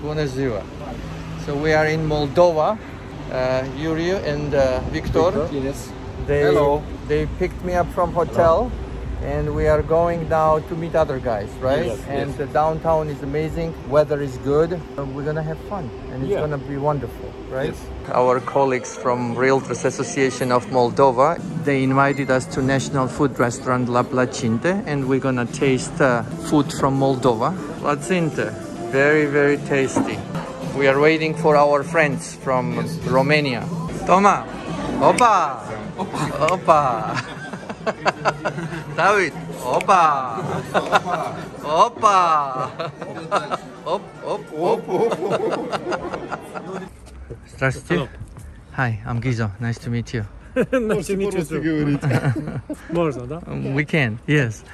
Bună ziua. So we are in Moldova. Yuri and Victor. Yes. Hello. They picked me up from hotel, and we are going now to meet other guys, right? Yes, and the downtown is amazing. Weather is good. We're gonna have fun, and it's gonna be wonderful, right? Yes. Our colleagues from Realtors Association of Moldova, they invited us to national food restaurant La Placinte, and we're gonna taste food from Moldova. Placinte, very, very tasty. We are waiting for our friends from Romania. Toma! Opa! Opa! Opa! David! Opa! Opa! Op, op, op. Здравствуйте. Hi, I'm Gizo. Nice to meet you. Nice to meet you too. Можно, да? We can, yes.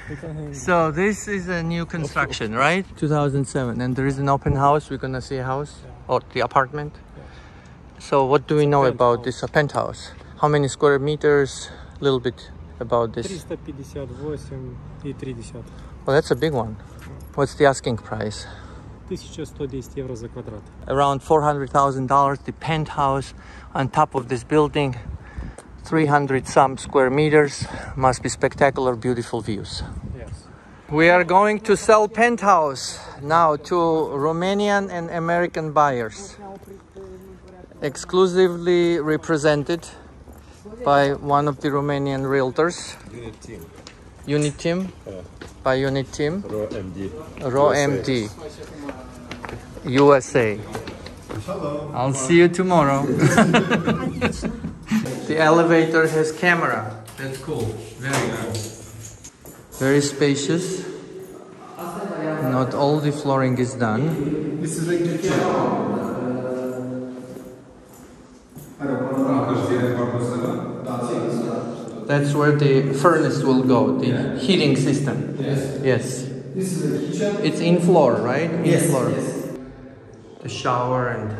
So this is a new construction, right? 2007, and there is an open house. We're gonna see a house or the apartment. So what do we know about this penthouse? How many square meters? A little bit about this. 358,3. Well, that's a big one. What's the asking price? 1110 евро за квадрат. Around $400,000. The penthouse on top of this building, 300 some square meters. Must be spectacular, beautiful views. Yes. We are going to sell penthouse now to Romanian and American buyers. Exclusively represented by one of the Romanian realtors. Unit team. By Unit team. Raw MD. USA. I'll see you tomorrow. The elevator has camera. That's cool. Very cool. Very spacious. Not all the flooring is done. This is like the That's where the furnace will go, the heating system. Yes. Yes. This is the kitchen. It's in floor, right? Yes. In floor. Yes. The shower, and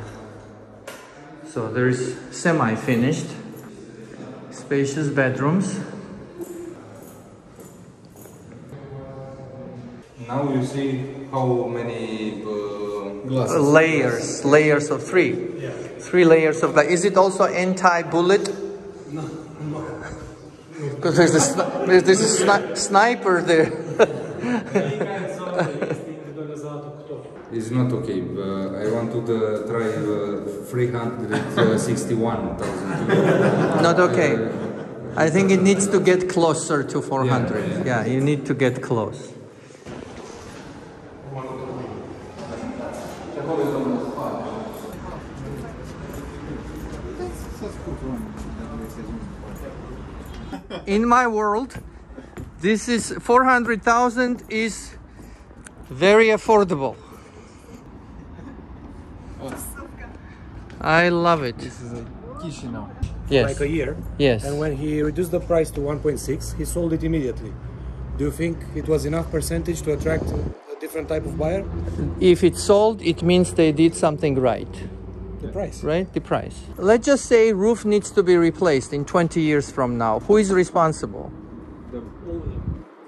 so there is semi-finished. Spacious bedrooms. Now you see how many Layers of three. Yeah. 3 layers of glass. Is it also anti-bullet? No. Because there's a sniper there. It's not okay. I want to try 361,000. Not okay. I think it needs to get closer to 400. Yeah, you need to get close. In my world, this is 400,000 is very affordable. I love it. This is a Chișinău. Yes. Like a year. Yes. And when he reduced the price to 1.6, he sold it immediately. Do you think it was enough percentage to attract a different type of buyer? If it's sold, it means they did something right. The price. Right? The price. Let's just say roof needs to be replaced in 20 years from now. Who is responsible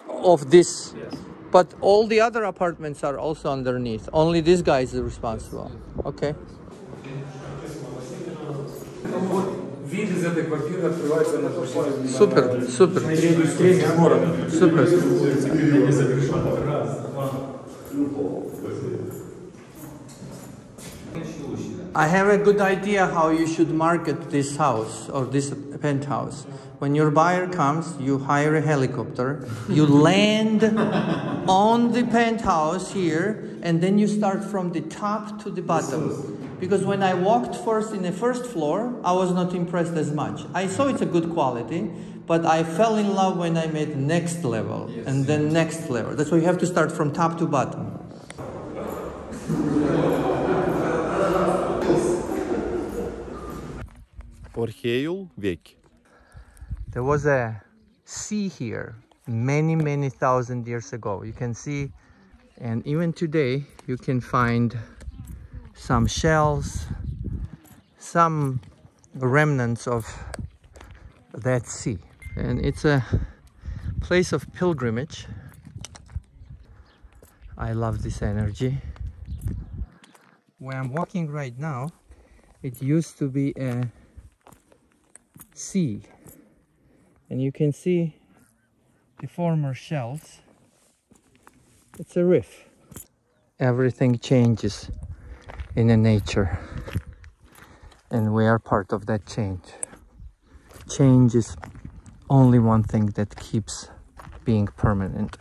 of this? Yes. But all the other apartments are also underneath. Only this guy is responsible. Okay. Super, super. Super. I have a good idea how you should market this house or this penthouse. When your buyer comes, you hire a helicopter, you land on the penthouse here, and then you start from the top to the bottom. Because when I walked first in the first floor, I was not impressed as much. I saw it's a good quality, but I fell in love when I made next level, and then next level. That's why you have to start from top to bottom. There was a sea here many thousand years ago. You can see, and even today you can find some shells, some remnants of that sea. And it's a place of pilgrimage. I love this energy. where I'm walking right now, it used to be a sea, and you can see the former shells. It's a reef. Everything changes in the nature, and we are part of that change. Change is only one thing that keeps being permanent.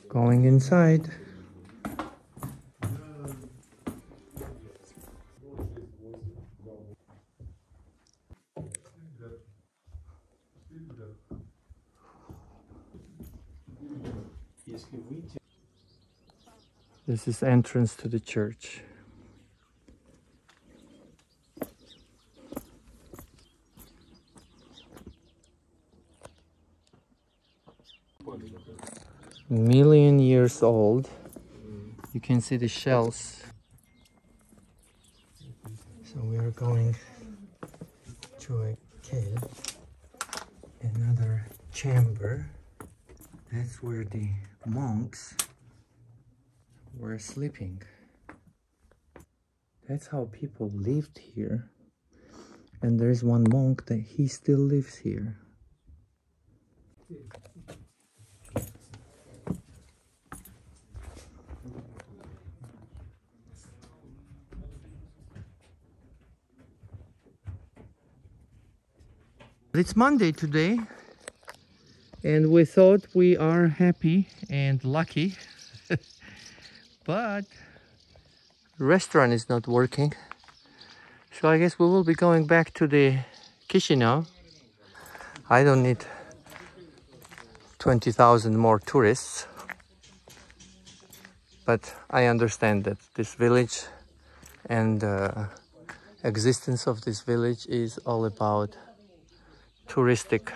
Going inside. This is entrance to the church. Million years old. You can see the shells. So we are going to a cave, another chamber. That's where the monks were sleeping. That's how people lived here. And there's one monk that he still lives here. It's Monday today, and we thought we are happy and lucky, but the restaurant is not working. So I guess we will be going back to the Chișinău. I don't need 20,000 more tourists, but I understand that this village and the existence of this village is all about touristic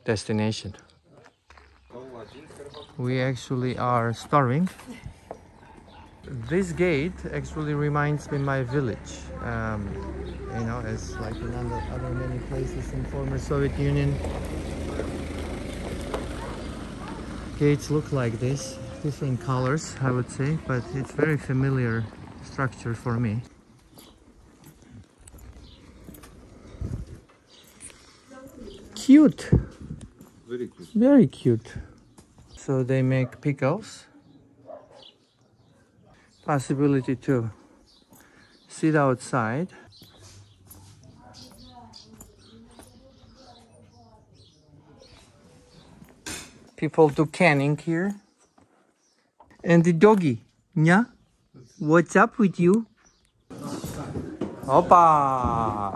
destination. We actually are starving. This gate actually reminds me of my village. You know, as like in other many places in former Soviet Union, gates look like this, different colors I would say, but it's very familiar structure for me. Cute. Very cute. Very cute. So they make pickles. Possibility to sit outside. People do canning here. And the doggy, Nya? What's up with you? Opa!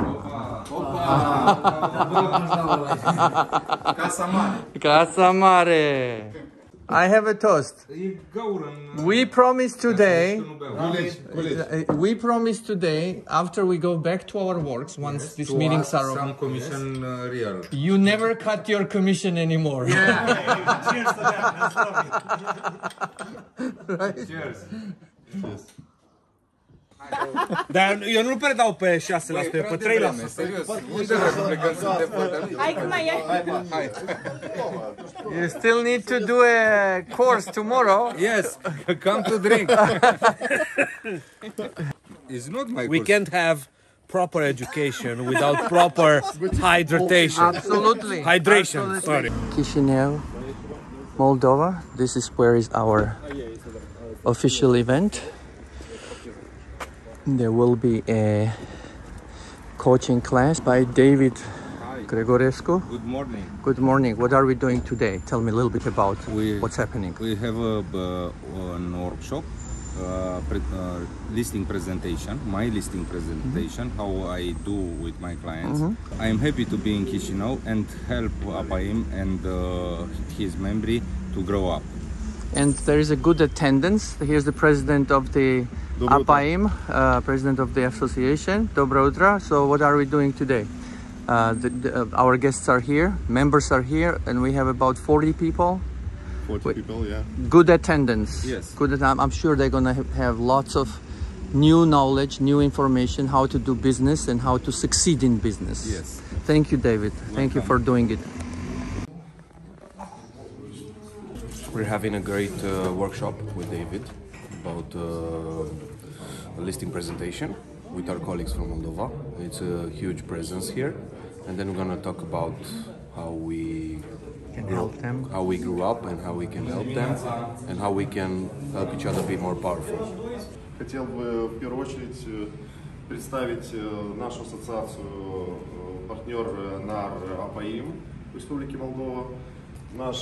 Casa mare. I have a toast. We promise today, after we go back to our works, once these meetings are over, commission real. you never cut your commission anymore. Yeah. Cheers to that. That's lovely. Right? Cheers. Da, eu nu prea dau pe 6%, pe 3%. Serios. Unde plecăm suntem foarte. Hai că mai e. You still need to do a course tomorrow. Yes, come to drink. It's not my We can't have proper education without proper hydration. Absolutely. Hydration, Absolutely. sorry. Chișinău, Moldova. This is where is our official event. There will be a coaching class by David Gregorescu. Good morning. Good morning. What are we doing today? Tell me a little bit about what's happening. We have an workshop, listing presentation, my listing presentation, how I do with my clients. I am happy to be in Chișinău and help APAIM and his members to grow up. And there is a good attendance. Here's the president of the APAIM, president of the association, Dobro Utra. So what are we doing today? Our guests are here, members are here, and we have about 40 people. 40 people, yeah. Good attendance. Yes. Good. I'm sure they're gonna have lots of new knowledge, new information, how to do business and how to succeed in business. Yes. Thank you, David. Thank you for doing it. We're having a great workshop with David about a listing presentation with our colleagues from Moldova. It's a huge presence here, and then we're going to talk about how we Can help them. how we grew up and how we can help them, and how we can help each other be more powerful. Хотел бы в первую очередь представить нашу ассоциацию партнер НАР APAIM в Республике Молдова. Наш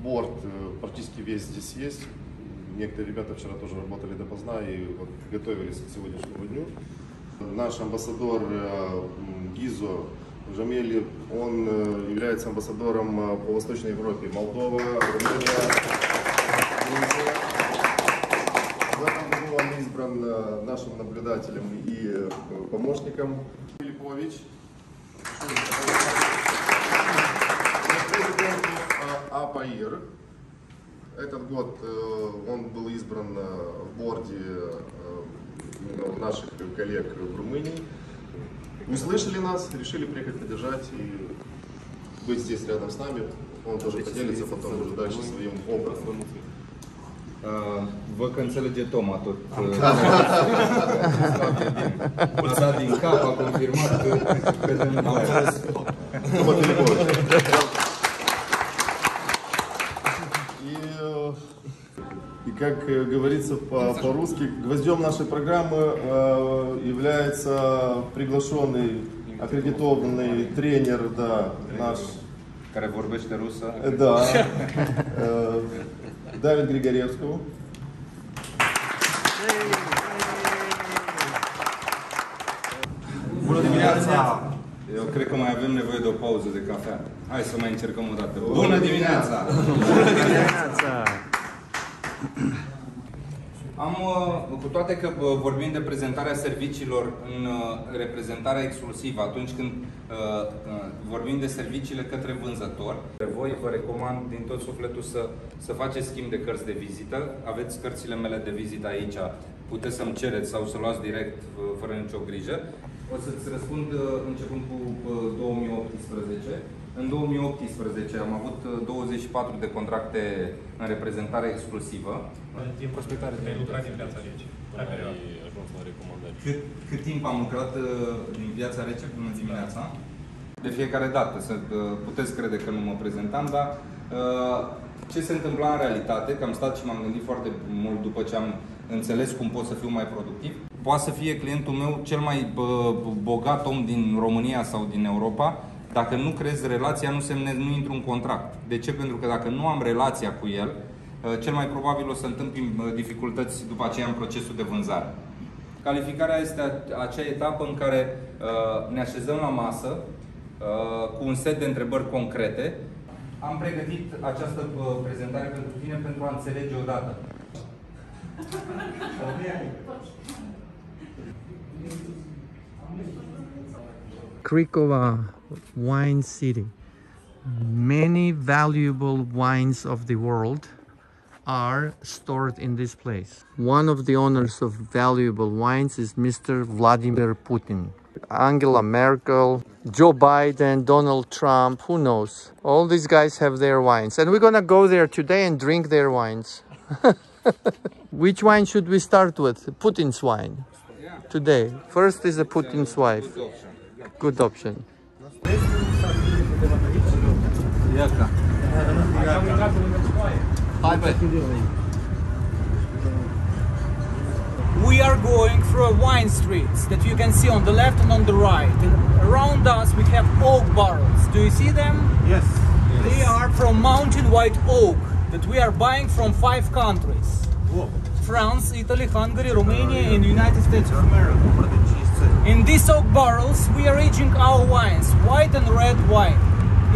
борд практически весь здесь есть. Некоторые ребята вчера тоже работали допоздна и вот готовились к сегодняшнему дню. Наш амбассадор ГИЗО Жамель, он является амбассадором по Восточной Европе. Молдова, Румыния, Грузия. В этом году он избран нашим наблюдателем и помощником. Филиппович. АПАИР. Этот год он был избран в борде наших коллег в Румынии. Услышали нас, решили приехать поддержать и быть здесь рядом с нами. Он тоже поделится потом уже дальше своим опытом. Vă că înțelege Toma tot. A dat din cap, a confirmat că Тома Филиппович. И как говорится по-русски, гвоздем нашей программы является приглашенный, аккредитованный тренер, да, наш. care vorbește rusă. Да. David Grigorievscu. Bună dimineața! Eu cred că mai avem nevoie de o pauză de cafea. Hai să mai încercăm o dată. Bună dimineața! Bună dimineața! Cu toate că vorbim de prezentarea serviciilor în reprezentarea exclusivă, atunci când vorbim de serviciile către vânzător, voi vă recomand din tot sufletul să faceți schimb de cărți de vizită. Aveți cărțile mele de vizită aici, puteți să-mi cereți sau să luați direct fără nicio grijă. O să-ți răspund începând cu 2018. În 2018 am avut 24 de contracte în reprezentare exclusivă. Din prospectare de lucrat din Piața Rece. Cât timp am lucrat din Piața Rece până în dimineața? De fiecare dată, să puteți crede că nu mă prezentam, dar ce se întâmpla în realitate, că am stat și m-am gândit foarte mult după ce am înțeles cum pot să fiu mai productiv. Poate să fie clientul meu cel mai bogat om din România sau din Europa. Dacă nu creezi relația, nu intru în contract. De ce? Pentru că dacă nu am relația cu el, cel mai probabil o să întâmpin dificultăți după aceea în procesul de vânzare. Calificarea este acea etapă în care ne așezăm la masă cu un set de întrebări concrete. Am pregătit această prezentare pentru tine pentru a înțelege odată. Cricova wine city. Many valuable wines of the world are stored in this place. One of the owners of valuable wines is Mr. Vladimir Putin. Angela Merkel, Joe Biden, Donald Trump, who knows? All these guys have their wines. And we're gonna go there today and drink their wines. Which wine should we start with? Putin's wine. Today. First is a Putin's wife. Good option. We are going through wine streets that you can see on the left and on the right. And around us we have oak barrels. Do you see them? Yes. They are from mountain white oak that we are buying from 5 countries. Whoa. France, Italy, Hungary, Romania and United States of America. In these oak barrels we are aging our wines, white and red wine.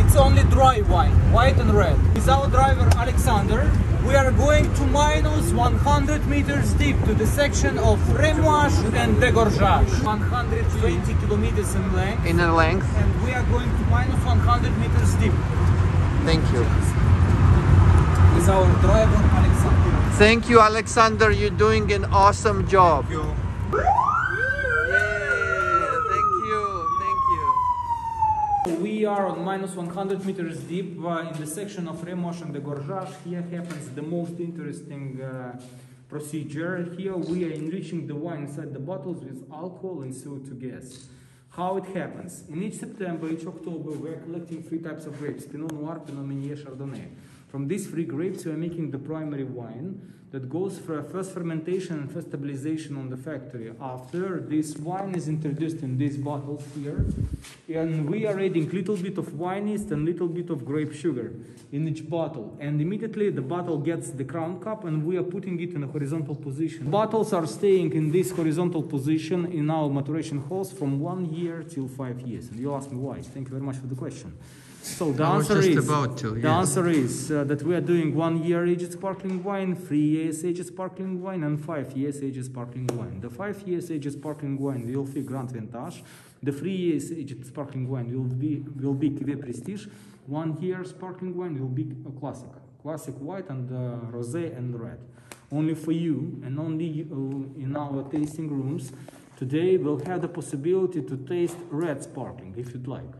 It's only dry wine, white and red. With our driver Alexander, we are going to minus 100 meters deep to the section of Remoaș and Degorjaj. 120 kilometers in length. In a length. And we are going to minus 100 meters deep. Thank you. With our driver Alexander. Thank you, Alexander. You're doing an awesome job. Thank you. We are on minus 100 meters deep in the section of Remoș and the Gorjaj. Here happens the most interesting procedure. Here we are enriching the wine inside the bottles with alcohol and CO2 gas. How it happens? In each September, each October, we are collecting 3 types of grapes: Pinot Noir, Pinot Meunier, Chardonnay. From these 3 grapes, we are making the primary wine that goes for first fermentation and first stabilization on the factory. After, this wine is introduced in these bottles here, and we are adding little bit of wine yeast and little bit of grape sugar in each bottle. And immediately the bottle gets the crown cap, and we are putting it in a horizontal position. Bottles are staying in this horizontal position in our maturation halls from 1 year till 5 years. And you ask me why. Thank you very much for the question. So the answer is that we are doing 1 year aged sparkling wine, 3 years aged sparkling wine, and 5 years aged sparkling wine. The 5 years aged sparkling wine will be Grand Vintage. The 3 years aged sparkling wine will be Cuvée Prestige. 1 year sparkling wine will be a classic white and rosé and red. Only for you and only in our tasting rooms today we'll have the possibility to taste red sparkling if you'd like.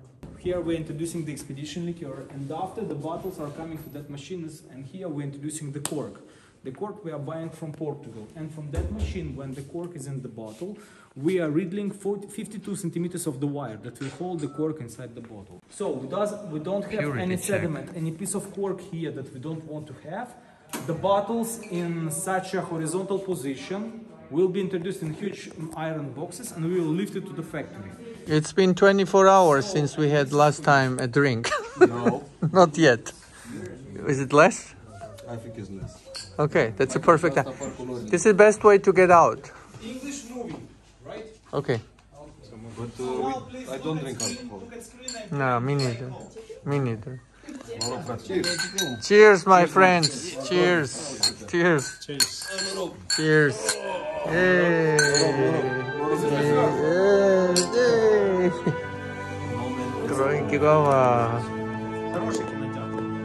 Here we're introducing the expedition liqueur, and after the bottles are coming to that machines, and here we're introducing the cork. The cork we are buying from Portugal, and from that machine, when the cork is in the bottle, we are riddling 52 centimeters of the wire that will hold the cork inside the bottle. So we don't have any sediment, any piece of cork here that we don't want to have. The bottles in such a horizontal position will be introduced in huge iron boxes, and we will lift it to the factory. It's been 24 hours since we had last time a drink. No. Not yet. Is it less? I think it's less. Okay, that's a perfect time. This is the best way to get out. English movie, right? Okay. But I don't drink alcohol. No, me neither. Me neither. Cheers. Cheers, my friends. Cheers. Cheers. Cheers. Yay.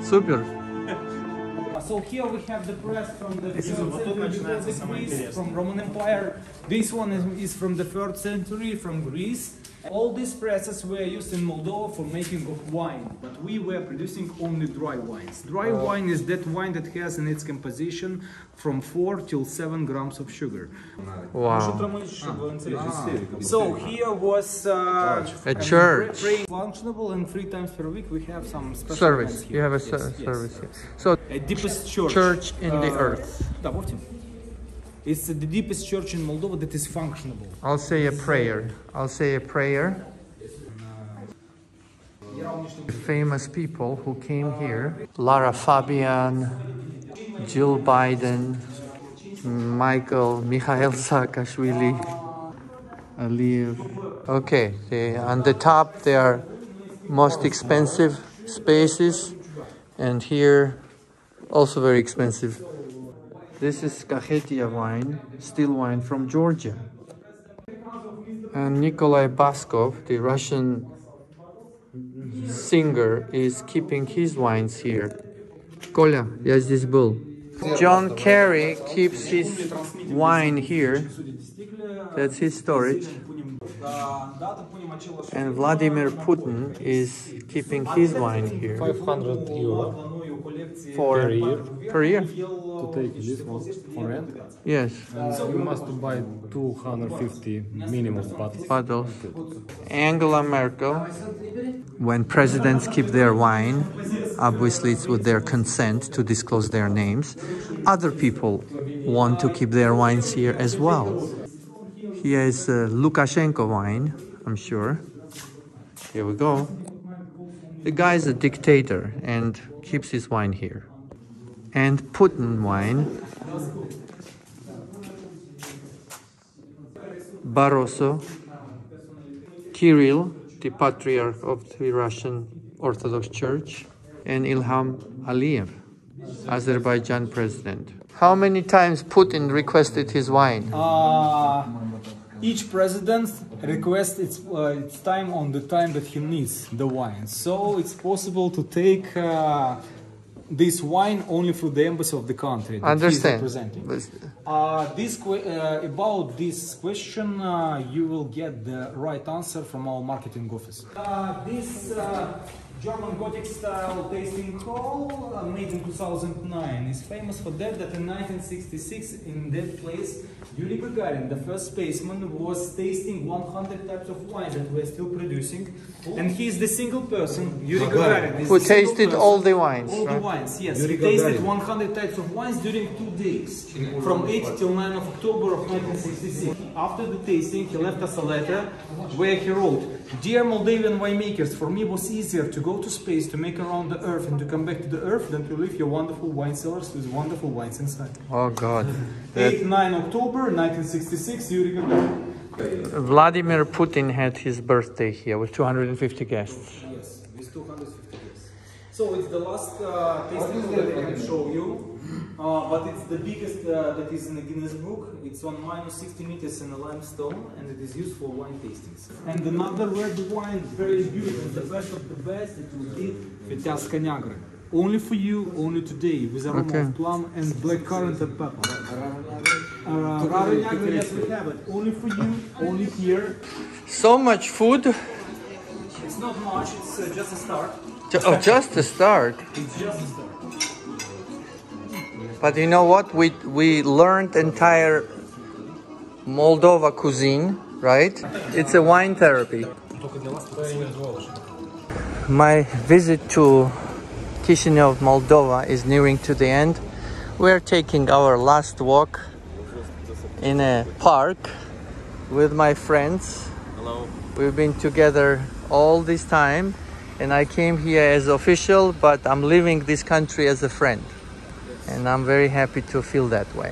Super. So here we have the press from the 3rd century from Roman Empire. This one is from the 3rd century from Greece. All these presses were used in Moldova for making of wine, but we were producing only dry wines. Dry wine is that wine that has in its composition from 4 till 7 grams of sugar. Wow. So here was A church. functionable, and 3 times per week we have some special Service. events here. You have a service here. So, A deepest church. church in the earth. Да, вот. It's the deepest church in Moldova that is functionable. I'll say a prayer. I'll say a prayer. Famous people who came here: Lara Fabian, Jill Biden, Mikhail Saakashvili, Aliyev. Okay, on the top they are most expensive spaces, and here also very expensive. This is Kachetia wine, still wine from Georgia. And Nikolai Baskov, the Russian singer, is keeping his wines here. Коля, я здесь был. John Kerry keeps his wine here. That's his storage. And Vladimir Putin is keeping his wine here. 500 euro Per year? to take this one for rent. Yes. And you must buy 250 minimum Bottles. Angela Merkel. When presidents keep their wine, obviously it's with their consent to disclose their names. Other people want to keep their wines here as well. Here is Lukashenko wine, I'm sure. Here we go. The guy is a dictator and keeps his wine here. And Putin wine. Barroso. Kirill, the patriarch of the Russian Orthodox Church. And Ilham Aliyev, Azerbaijan president. How many times Putin requested his wine? Each president requests its time on the time that he needs the wine. So it's possible to take this wine only through the embassy of the country that Understand. he's representing. About this question, you will get the right answer from our marketing office. This German Gothic style tasting hall, made in 2009, is famous for that in 1966 in that place, Yuri Gagarin, the first spaceman, was tasting 100 types of wine that we're still producing, and he is the single person, Yuri Gagarin, Who tasted all the wines, all the wines, yes. He tasted 100 types of wines during 2 days, from 8 till 9 of October of 1966. After the tasting, he left us a letter where he wrote, "Dear Moldavian winemakers, for me it was easier to go to space to make around the earth and to come back to the earth than to leave your wonderful wine cellars with wonderful wines inside." Oh God. 8-9 October 1966, Yuri Gagarin. Vladimir Putin had his birthday here with 250 guests. Yes, with 250 guests. So it's the last tasting that I can show you. But it's the biggest that is in the Guinness Book. It's on -60 meters in a limestone, and it is used for wine tastings. And another red wine, very beautiful, the best of the best, it will be Viteazca Neagră. Only for you, only today, with aroma of plum and blackcurrant and pepper. Rară Neagră, yes, we have it. Only for you, only here. So much food. It's not much, it's just a start. Oh, just a start. It's just a start. But you know what? We learned entire Moldova cuisine, right? It's a wine therapy. My visit to Chișinău, Moldova is nearing to the end. We're taking our last walk in a park with my friends. Hello. We've been together all this time, and I came here as official, but I'm leaving this country as a friend. And I'm very happy to feel that way.